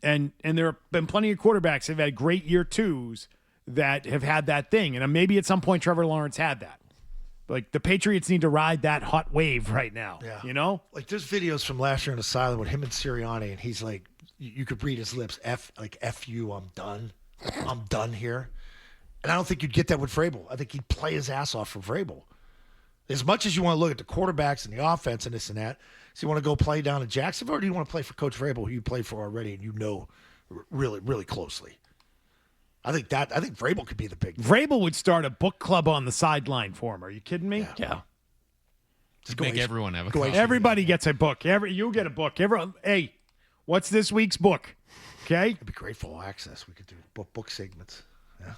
Speaker 2: And there have been plenty of quarterbacks that have had great year 2s that have had that thing. And maybe at some point Trevor Lawrence had that. Like, the Patriots need to ride that hot wave right now.
Speaker 4: Yeah.
Speaker 2: You know?
Speaker 4: Like, there's videos from last year in Asylum with him and Sirianni, and he's like, you could read his lips, F you, I'm done. I'm done here. And I don't think you'd get that with Vrabel. I think he'd play his ass off for Vrabel. As much as you want to look at the quarterbacks and the offense and this and that, so you want to go play down in Jacksonville, or do you want to play for Coach Vrabel, who you played for already and you know really, really closely? I think Vrabel could be the big.
Speaker 2: Vrabel would start a book club on the sideline for him. Are you kidding me?
Speaker 5: Yeah.
Speaker 6: Just make everyone have a copy.
Speaker 2: Everybody gets a book. You get a book. Hey, what's this week's book? Okay.
Speaker 4: It'd be great for all access. We could do book segments. Yeah.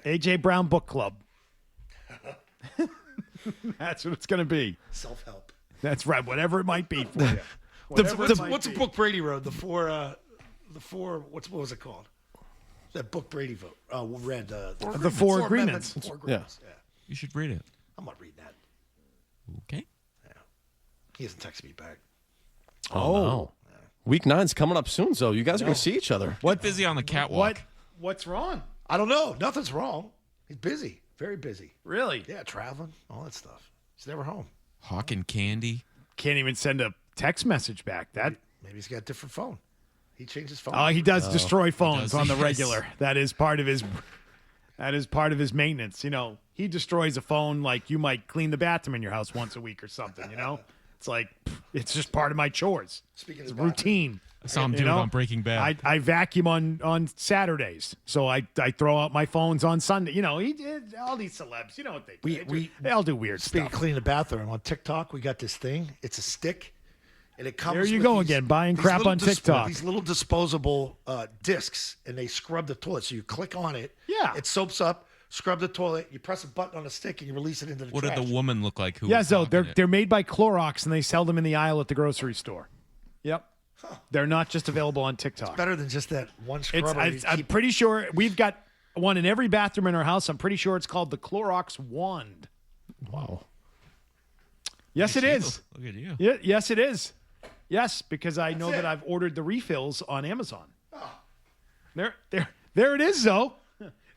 Speaker 2: AJ Brown Book Club. That's what it's going to be.
Speaker 4: Self-help.
Speaker 2: That's right. Whatever it might be for you.
Speaker 4: What's the book Brady wrote? The four. What was it called? That book Brady read.
Speaker 2: The Four Agreements.
Speaker 4: The Four Agreements. Yeah.
Speaker 6: You should read it.
Speaker 4: I'm not reading that.
Speaker 6: Okay.
Speaker 4: Yeah. He hasn't texted me back.
Speaker 5: Oh. No. Week 9's coming up soon, so you guys are going to see each other.
Speaker 6: What busy on the catwalk?
Speaker 2: What's wrong?
Speaker 4: I don't know. Nothing's wrong. He's busy. Very busy.
Speaker 2: Really?
Speaker 4: Yeah, traveling, all that stuff. He's never home.
Speaker 6: Hawking candy.
Speaker 2: Can't even send a text message back.
Speaker 4: Maybe he's got a different phone. He changed his phone.
Speaker 2: Oh, he does destroy phones on the
Speaker 6: yes.
Speaker 2: regular. That is part of his maintenance. You know, he destroys a phone like you might clean the bathroom in your house once a week or something, you know? It's like, it's just part of my chores.
Speaker 4: Speaking
Speaker 2: It's
Speaker 4: of
Speaker 2: routine.
Speaker 6: I saw him do it on Breaking Bad.
Speaker 2: I vacuum on Saturdays, so I throw out my phones on Sunday. You know, he did all these celebs. You know what they do. They all do weird
Speaker 4: Speaking
Speaker 2: stuff.
Speaker 4: of cleaning the bathroom, on TikTok, we got this thing. It's a stick, and it comes
Speaker 2: There you
Speaker 4: with
Speaker 2: go
Speaker 4: these-
Speaker 2: again, buying
Speaker 4: these
Speaker 2: crap
Speaker 4: little
Speaker 2: on TikTok.
Speaker 4: These little disposable discs, and they scrub the toilet. So you click on it.
Speaker 2: Yeah.
Speaker 4: It soaps up, scrub the toilet. You press a button on a stick, and you release it into the
Speaker 6: What
Speaker 4: trash.
Speaker 6: did the woman look like? Who
Speaker 2: Yeah,
Speaker 6: was
Speaker 2: so
Speaker 6: hawking
Speaker 2: they're
Speaker 6: it?
Speaker 2: made by Clorox, and they sell them in the aisle at the grocery store. Yep. They're not just available on TikTok.
Speaker 4: Better than just that one
Speaker 2: It's,
Speaker 4: scrubber.
Speaker 2: I'm pretty sure we've got one in every bathroom in our house. I'm pretty sure it's called the Clorox Wand.
Speaker 5: Wow.
Speaker 2: Yes, it is.
Speaker 6: Look at you.
Speaker 2: Yeah, yes, it is. Yes, because I know that I've ordered the refills on Amazon. There it is, though.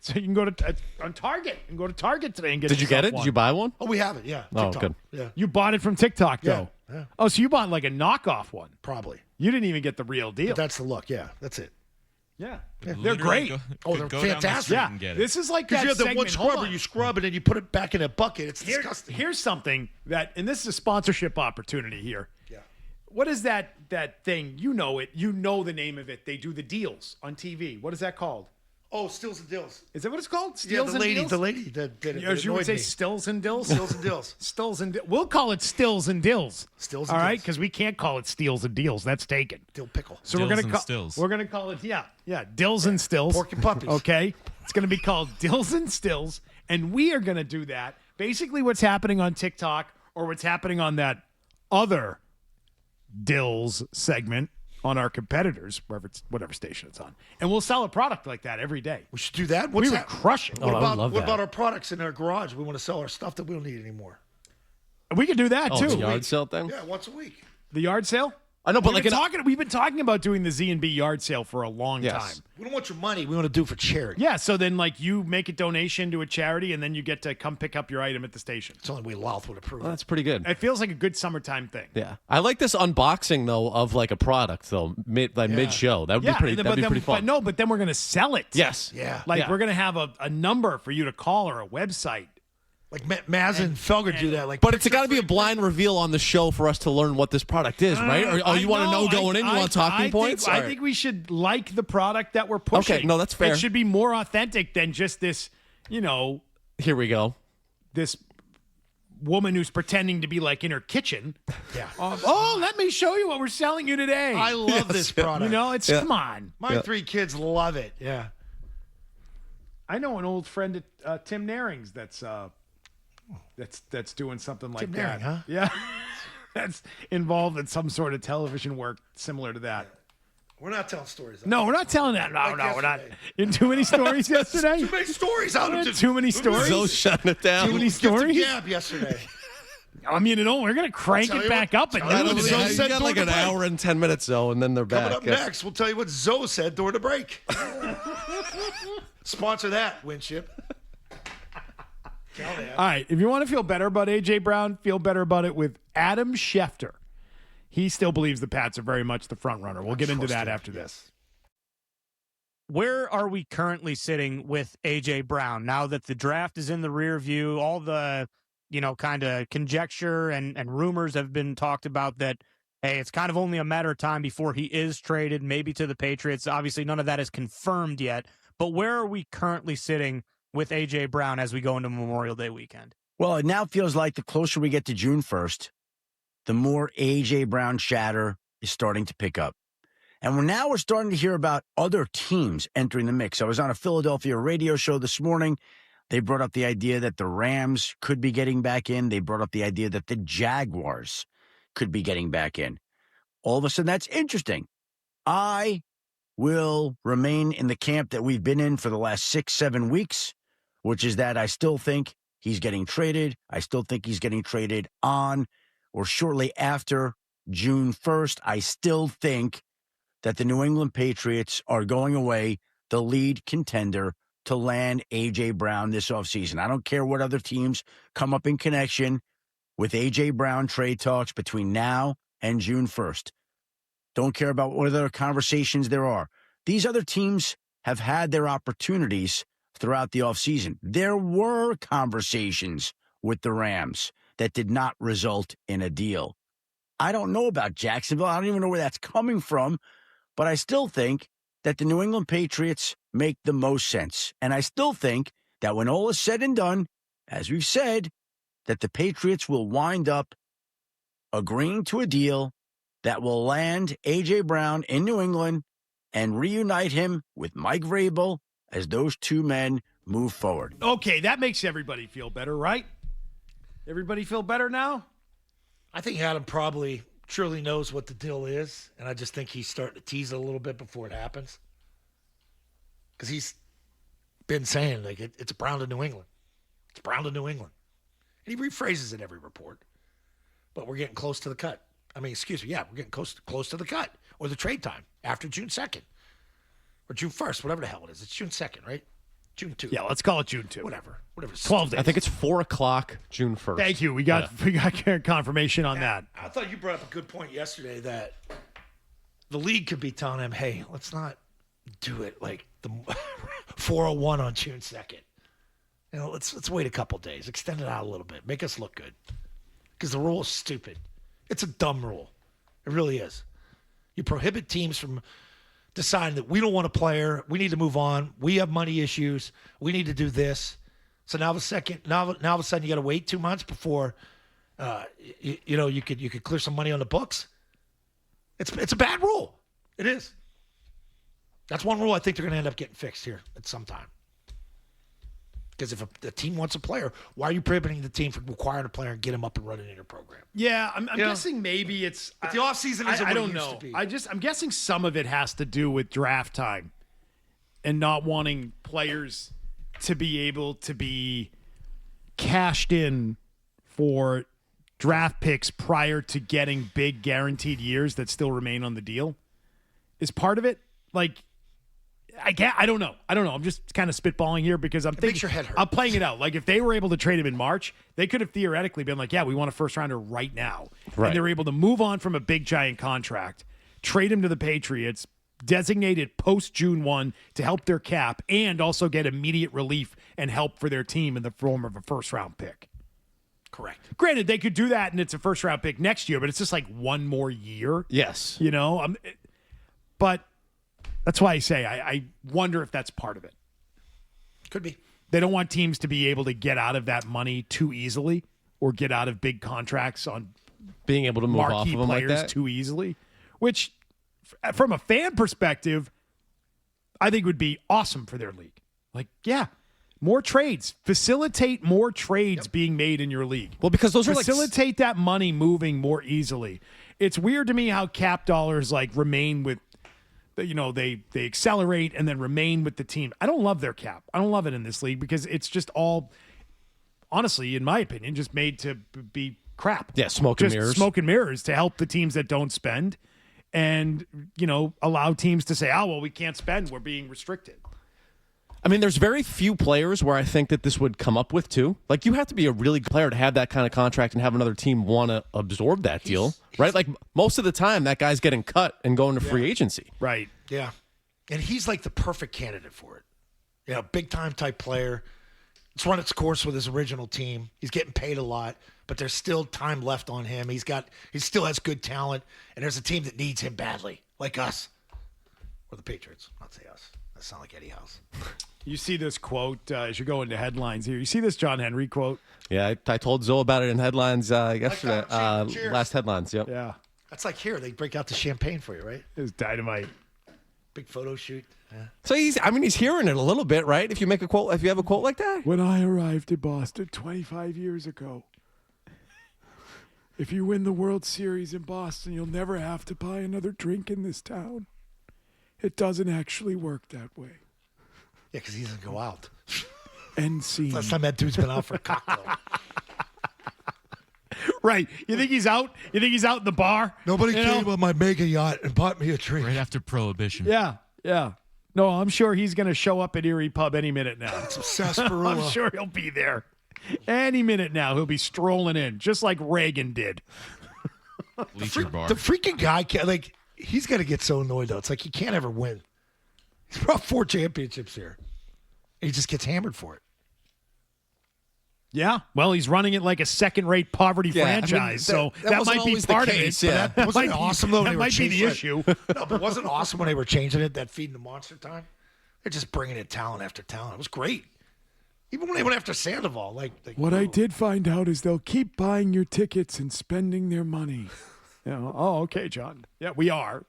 Speaker 2: So you can go to on Target and go to Target today and get.
Speaker 5: Did you get
Speaker 2: yourself
Speaker 5: it?
Speaker 2: one.
Speaker 5: Did you buy one?
Speaker 4: Oh, we have it. Yeah.
Speaker 5: Oh,
Speaker 4: TikTok.
Speaker 5: good.
Speaker 4: Yeah.
Speaker 2: You bought it from TikTok, though.
Speaker 4: Yeah.
Speaker 2: Oh, so you bought like a knockoff one?
Speaker 4: Probably.
Speaker 2: You didn't even get the real deal.
Speaker 4: But that's the look. Yeah. That's it.
Speaker 2: Yeah,
Speaker 6: Literally
Speaker 2: they're great.
Speaker 4: They're
Speaker 6: go down the
Speaker 4: fantastic.
Speaker 6: street
Speaker 2: Yeah,
Speaker 6: and get it.
Speaker 2: this is like
Speaker 4: Because
Speaker 2: that
Speaker 4: you have the one
Speaker 2: segment. Hold
Speaker 4: scrubber,
Speaker 2: on.
Speaker 4: you scrub it, and you put it back in a bucket. It's disgusting.
Speaker 2: Here's something that, and this is a sponsorship opportunity here.
Speaker 4: Yeah.
Speaker 2: What is that thing? You know it. You know the name of it. They do the deals on TV. What is that called?
Speaker 4: Oh, Stills and Dills.
Speaker 2: Is that what it's called?
Speaker 4: Yeah,
Speaker 2: Stills
Speaker 4: the
Speaker 2: and
Speaker 4: lady
Speaker 2: Deals?
Speaker 4: that
Speaker 2: As you would
Speaker 4: annoyed
Speaker 2: say,
Speaker 4: me.
Speaker 2: Stills and Dills?
Speaker 4: Stills and Dills.
Speaker 2: Stills and Dills. We'll call it Stills and Dills.
Speaker 4: Stills and
Speaker 2: All right,
Speaker 4: Dills.
Speaker 2: because we can't call it Steals and Deals. That's taken.
Speaker 4: Dill pickle.
Speaker 2: So
Speaker 6: Dills
Speaker 2: we're
Speaker 6: and
Speaker 2: gonna
Speaker 6: Stills.
Speaker 2: we're gonna call it Dills and Stills.
Speaker 4: Pork and puppies.
Speaker 2: Okay, it's gonna be called Dills and Stills, and we are gonna do that. Basically, what's happening on TikTok or what's happening on that other Dills segment on our competitors, whatever station it's on, and we'll sell a product like that every day.
Speaker 4: We should do that.
Speaker 2: We
Speaker 4: What's
Speaker 2: would
Speaker 4: that?
Speaker 2: crush it.
Speaker 4: What
Speaker 5: I
Speaker 4: about
Speaker 5: love
Speaker 4: what
Speaker 5: that.
Speaker 4: about our products in our garage? We want to sell our stuff that we don't need anymore.
Speaker 2: We could do that
Speaker 5: Oh,
Speaker 2: too.
Speaker 5: the yard sale thing?
Speaker 4: Yeah, once a week.
Speaker 2: The yard sale.
Speaker 5: I know, but like
Speaker 2: we've been talking about doing the Z&B yard sale for a long
Speaker 5: Yes.
Speaker 2: time.
Speaker 4: We don't want your money. We want to do it for charity.
Speaker 2: Yeah, so then like you make a donation to a charity and then you get to come pick up your item at the station.
Speaker 4: It's the only way Louth would approve.
Speaker 5: Well, that's pretty good.
Speaker 2: It feels like a good summertime thing.
Speaker 5: Yeah, I like this unboxing though of like a product though mid show. That would be pretty. That'd be pretty fun.
Speaker 2: But then we're gonna sell it.
Speaker 5: Yes.
Speaker 4: Yeah.
Speaker 2: Like
Speaker 5: Yeah.
Speaker 2: we're gonna have a number for you to call or a website.
Speaker 4: Like Maz and Felger do that. Like,
Speaker 5: But it's got to be a blind reveal on the show for us to learn what this product is, right? Or you want to know going in? You want talking points?
Speaker 2: I think we should like the product that we're pushing.
Speaker 5: Okay, no, that's fair.
Speaker 2: It should be more authentic than just this,
Speaker 5: Here we go.
Speaker 2: this woman who's pretending to be like in her kitchen.
Speaker 4: Yeah.
Speaker 2: Let me show you what we're selling you today.
Speaker 4: I love this product.
Speaker 2: Come on.
Speaker 4: My 3 kids love it. Yeah.
Speaker 2: I know an old friend at Tim Naring's that's doing something like
Speaker 4: Tim
Speaker 2: that.
Speaker 4: Naring, huh?
Speaker 2: Yeah. That's involved in some sort of television work similar to that.
Speaker 4: We're not telling stories.
Speaker 2: No, we're not telling that. No,
Speaker 4: Like
Speaker 2: we're not.
Speaker 4: yesterday.
Speaker 2: In too many stories yesterday?
Speaker 4: Too many stories out of
Speaker 2: Too many stories?
Speaker 5: Zoe's shutting it down.
Speaker 2: Too many
Speaker 4: Gift of
Speaker 2: stories?
Speaker 4: Gab yesterday.
Speaker 2: I mean, we're going to crank
Speaker 4: I'll tell
Speaker 2: it
Speaker 4: you
Speaker 2: back
Speaker 4: what-
Speaker 2: up and
Speaker 4: tell you
Speaker 2: do
Speaker 4: what
Speaker 2: it.
Speaker 4: Zoe
Speaker 5: You
Speaker 4: said
Speaker 5: got
Speaker 4: during
Speaker 5: like
Speaker 4: the
Speaker 5: an
Speaker 4: break.
Speaker 5: hour and 10 minutes though, and then they're
Speaker 4: Coming
Speaker 5: back.
Speaker 4: up next, we'll tell you what Zoe said during the break. Sponsor that, Winship.
Speaker 2: All right. If you want to feel better about A.J. Brown, feel better about it with Adam Schefter. He still believes the Pats are very much the front runner. We'll get into that after this.
Speaker 11: Where are we currently sitting with A.J. Brown now that the draft is in the rear view? All the, kind of conjecture and rumors have been talked about that, hey, it's kind of only a matter of time before he is traded, maybe to the Patriots. Obviously, none of that is confirmed yet. But where are we currently sitting with A.J. Brown as we go into Memorial Day weekend?
Speaker 12: Well, it now feels like the closer we get to June 1st, the more A.J. Brown chatter is starting to pick up. And we're starting to hear about other teams entering the mix. I was on a Philadelphia radio show this morning. They brought up the idea that the Rams could be getting back in. They brought up the idea that the Jaguars could be getting back in. All of a sudden, that's interesting. I will remain in the camp that we've been in for the last 6-7 weeks, which is that I still think he's getting traded. I still think he's getting traded on or shortly after June 1st. I still think that the New England Patriots are going away the lead contender to land A.J. Brown this offseason. I don't care what other teams come up in connection with A.J. Brown trade talks between now and June 1st. Don't care about what other conversations there are. These other teams have had their opportunities throughout the offseason. There were conversations with the Rams that did not result in a deal. I don't know about Jacksonville. I don't even know where that's coming from. But I still think that the New England Patriots make the most sense. And I still think that when all is said and done, as we've said, that the Patriots will wind up agreeing to a deal that will land A.J. Brown in New England and reunite him with Mike Vrabel as those two men move forward.
Speaker 2: Okay, that makes everybody feel better, right? Everybody feel better now?
Speaker 4: I think Adam probably truly knows what the deal is, and I just think he's starting to tease it a little bit before it happens. Because he's been saying, like, it's Brown to New England. It's Brown to New England. And he rephrases it every report. But we're getting close to the cut. We're getting close to the cut or the trade time after June 2nd or June 1st, whatever the hell it is. It's June 2nd, right? June 2.
Speaker 2: Yeah, let's call it June 2.
Speaker 4: Whatever.
Speaker 2: 12 days.
Speaker 5: I think it's 4:00 June 1st.
Speaker 2: Thank you. We got confirmation on that.
Speaker 4: I thought you brought up a good point yesterday that the league could be telling him, hey, let's not do it like the 4:01 on June 2nd. Let's wait a couple days. Extend it out a little bit. Make us look good. Because the rule is stupid. It's a dumb rule. It really is. You prohibit teams from deciding that we don't want a player. We need to move on. We have money issues. We need to do this. So now all of a sudden you got to wait 2 months before you could clear some money on the books. It's a bad rule. It is. That's one rule I think they're going to end up getting fixed here at some time. Because if a team wants a player, why are you prohibiting the team from acquiring a player and get him up and running in your program?
Speaker 2: Yeah, I'm guessing maybe it's
Speaker 4: the offseason isn't
Speaker 2: I
Speaker 4: what
Speaker 2: don't
Speaker 4: it used
Speaker 2: know.
Speaker 4: to be.
Speaker 2: I'm guessing some of it has to do with draft time and not wanting players to be able to be cashed in for draft picks prior to getting big guaranteed years that still remain on the deal. Is part of it? Like, I don't know. I'm just kind of spitballing here because I'm thinking.
Speaker 4: Makes your head hurt.
Speaker 2: I'm playing it out. Like, if they were able to trade him in March, they could have theoretically been like, yeah, we want a first rounder right now.
Speaker 5: Right.
Speaker 2: And they were able to move on from a big giant contract, trade him to the Patriots, designated post June 1 to help their cap, and also get immediate relief and help for their team in the form of a first round pick.
Speaker 4: Correct.
Speaker 2: Granted, they could do that and it's a first round pick next year, but it's just like one more year.
Speaker 5: Yes.
Speaker 2: But that's why I say I wonder if that's part of it.
Speaker 4: Could be.
Speaker 2: They don't want teams to be able to get out of that money too easily or get out of big contracts on
Speaker 5: being able to move off of them like that
Speaker 2: too easily, which from a fan perspective, I think would be awesome for their league. Like, yeah, more trades. Facilitate more trades being made in your league.
Speaker 5: Well, because those
Speaker 2: facilitate that money moving more easily. It's weird to me how cap dollars remain with, they accelerate and then remain with the team. I don't love their cap. I don't love it in this league because it's just all, honestly, in my opinion, just made to be crap.
Speaker 5: Yeah, smoke and mirrors.
Speaker 2: Smoke and mirrors to help the teams that don't spend and, allow teams to say, oh, well, we can't spend. We're being restricted.
Speaker 5: I mean, there's very few players where I think that this would come up with, too. Like, you have to be a really good player to have that kind of contract and have another team want to absorb that deal, right? Like, most of the time, that guy's getting cut and going to free agency.
Speaker 2: Right.
Speaker 4: Yeah. And he's like the perfect candidate for it. Big-time type player. It's run its course with his original team. He's getting paid a lot, but there's still time left on him. He still has good talent, and there's a team that needs him badly, like us. Or the Patriots. Not say us. That sound like Eddie House.
Speaker 2: You see this quote as you go into headlines here. You see this John Henry quote?
Speaker 5: Yeah, I told Zoe about it in headlines yesterday. Last headlines, yep.
Speaker 2: Yeah.
Speaker 4: That's like here. They break out the champagne for you, right?
Speaker 2: It's dynamite.
Speaker 4: Big photo shoot. Yeah.
Speaker 5: So he's hearing it a little bit, right? If you have a quote like that.
Speaker 2: When I arrived in Boston 25 years ago, if you win the World Series in Boston, you'll never have to buy another drink in this town. It doesn't actually work that way.
Speaker 4: Yeah, because he doesn't go out.
Speaker 2: End scene.
Speaker 4: Last time that dude's been out for a cocktail.
Speaker 2: Right. You think he's out? You think he's out in the bar?
Speaker 4: Nobody came on my mega yacht and bought me a drink.
Speaker 6: Right after Prohibition.
Speaker 2: Yeah. No, I'm sure he's going to show up at Erie Pub any minute now.
Speaker 4: Some sarsaparilla.
Speaker 2: I'm sure he'll be there. Any minute now, he'll be strolling in, just like Reagan did.
Speaker 6: Bleacher bar.
Speaker 4: The freaking guy, he's going to get so annoyed, though. It's like he can't ever win. He's brought 4 championships here. He just gets hammered for it.
Speaker 2: Yeah, well, he's running it like a second-rate poverty franchise, so that might be part of it.
Speaker 5: Yeah.
Speaker 2: That
Speaker 4: Wasn't it awesome, though?
Speaker 2: That might be the issue.
Speaker 4: No, but wasn't it awesome when they were changing it, that feeding the monster time? They're just bringing in talent after talent. It was great. Even when they went after Sandoval.
Speaker 2: What I did find out is they'll keep buying your tickets and spending their money. Okay, John. Yeah, we are.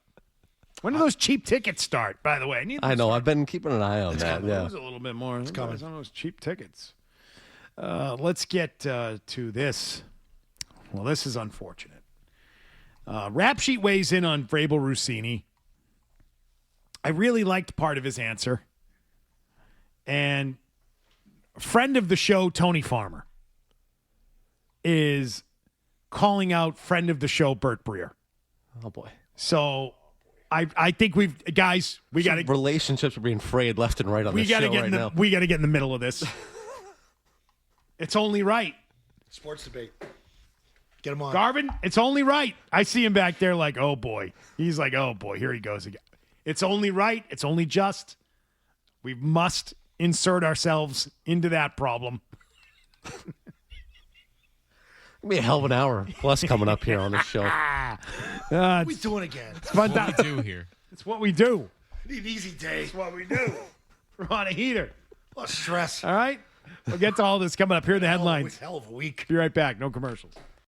Speaker 2: When do those cheap tickets start, by the way?
Speaker 5: I know. I've been keeping an eye on that. Yeah.
Speaker 2: A little bit more.
Speaker 4: It's coming.
Speaker 2: Some of those cheap tickets. Let's get to this. Well, this is unfortunate. Rap Sheet weighs in on Vrabel Rossini. I really liked part of his answer. And friend of the show, Tony Farmer, is calling out friend of the show, Bert Breer.
Speaker 5: Oh, boy.
Speaker 2: So I think we got to.
Speaker 5: Relationships are being frayed left and right on this show right now.
Speaker 2: We got to get in the middle of this. It's only right.
Speaker 4: Sports debate. Get him on.
Speaker 2: Garvin, it's only right. I see him back there like, oh, boy. He's like, oh, boy, here he goes again. It's only right. It's only just. We must insert ourselves into that problem.
Speaker 5: It'll be a hell of an hour plus coming up here on this show.
Speaker 4: What are we doing again?
Speaker 6: It's what we do here.
Speaker 2: It's what we do.
Speaker 4: Need an easy day.
Speaker 2: It's what we do. We're on a heater.
Speaker 4: A lot of stress.
Speaker 2: All right. We'll get to all this coming up. Here are the headlines.
Speaker 4: Hell of a week.
Speaker 2: Be right back. No commercials.